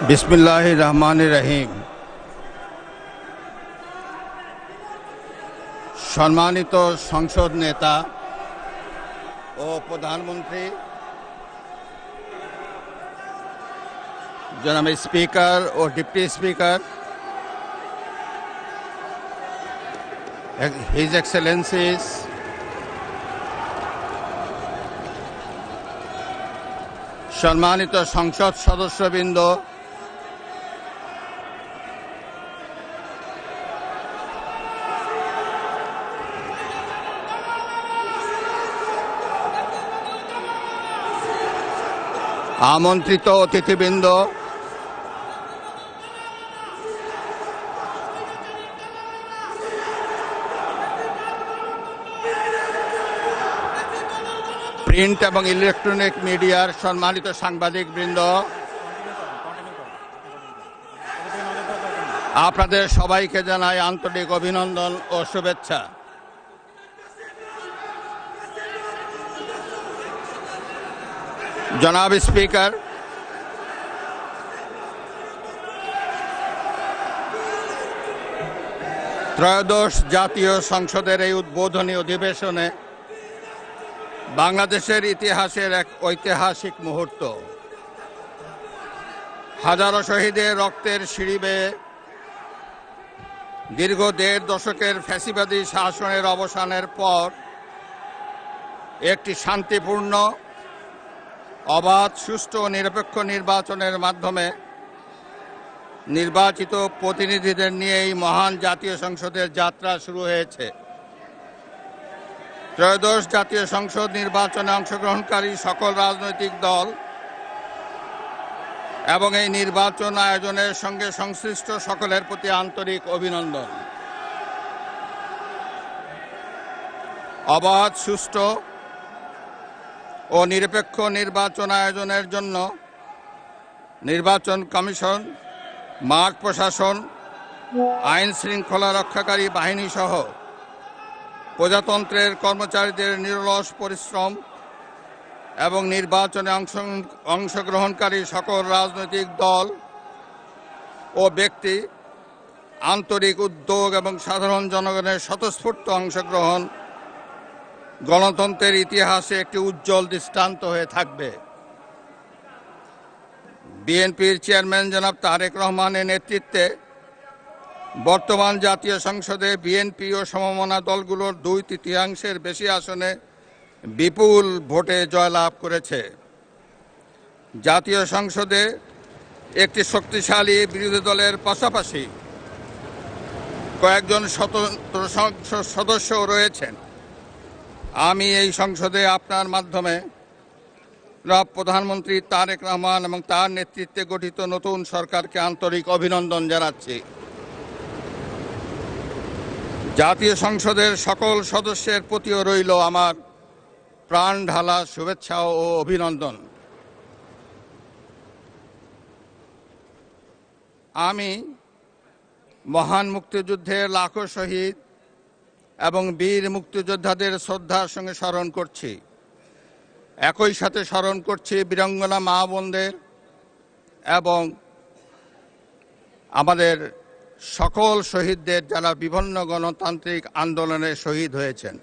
বিসমিল্লাহির রহমানির রহিম। সম্মানিত সংসদ নেতা ও প্রধানমন্ত্রী, জনাব স্পিকার ও ডিপ্টি স্পিকার, হিজ এক্সেলেন্সিস, সম্মানিত সংসদ সদস্যবৃন্দ, আমন্ত্রিত অতিথিবৃন্দ, প্রিন্ট এবং ইলেকট্রনিক মিডিয়ার সম্মানিত সাংবাদিকবৃন্দ, আপনাদের সবাইকে জানাই আন্তরিক অভিনন্দন ও শুভেচ্ছা। জনাব স্পিকার, ত্রয়োদশ জাতীয় সংসদের এই উদ্বোধনী অধিবেশনে বাংলাদেশের ইতিহাসের এক ঐতিহাসিক মুহূর্ত। হাজারো শহীদের রক্তের সিঁড়ি বেয়ে দীর্ঘ ১.৫ দশকের ফ্যাসিবাদী শাসনের অবসানের পর একটি শান্তিপূর্ণ, অবাধ, সুষ্ঠু ও নিরপেক্ষ নির্বাচনের মাধ্যমে নির্বাচিত প্রতিনিধিদের নিয়ে এই মহান জাতীয় সংসদের যাত্রা শুরু হয়েছে। ত্রয়োদশ জাতীয় সংসদ নির্বাচনে অংশগ্রহণকারী সকল রাজনৈতিক দল এবং এই নির্বাচন আয়োজনের সঙ্গে সংশ্লিষ্ট সকলের প্রতি আন্তরিক অভিনন্দন। অবাধ, সুষ্ঠু ও নিরপেক্ষ নির্বাচন আয়োজনের জন্য নির্বাচন কমিশন, মাঠ প্রশাসন, আইন শৃঙ্খলা রক্ষাকারী বাহিনী সহ প্রজাতন্ত্রের কর্মচারীদের নিরলস পরিশ্রম এবং নির্বাচনে অংশগ্রহণকারী সকল রাজনৈতিক দল ও ব্যক্তি, আন্তরিক উদ্যোগ এবং সাধারণ জনগণের স্বতঃস্ফূর্ত অংশগ্রহণ গণতন্ত্রের ইতিহাসে একটি উজ্জ্বল দৃষ্টান্ত হয়ে থাকবে। বিএনপির চেয়ারম্যান জনাব তারেক রহমানের নেতৃত্বে বর্তমান জাতীয় সংসদে বিএনপি ও সমমনা দলগুলোর 2/3 বেশি আসনে বিপুল ভোটে জয়লাভ করেছে। জাতীয় সংসদে একটি শক্তিশালী বিরোধী দলের পাশাপাশি কয়েকজন স্বতন্ত্র সদস্যও রয়েছেন। আমি এই সংসদে আপনার মাধ্যমে প্রধানমন্ত্রী তারেক রহমান এবং তার নেতৃত্বে গঠিত নতুন সরকারকে আন্তরিক অভিনন্দন জানাচ্ছি। জাতীয় সংসদের সকল সদস্যের প্রতিও রইল আমার প্রাণ ঢালা শুভেচ্ছা ও অভিনন্দন। আমি মহান মুক্তিযুদ্ধের লাখো শহীদ এবং বীর মুক্তিযোদ্ধাদের শ্রদ্ধার সঙ্গে স্মরণ করছি। একই সাথে স্মরণ করছি বীরাঙ্গনা মা বোনদের এবং আমাদের সকল শহীদদের, যারা বিভিন্ন গণতান্ত্রিক আন্দোলনে শহীদ হয়েছেন।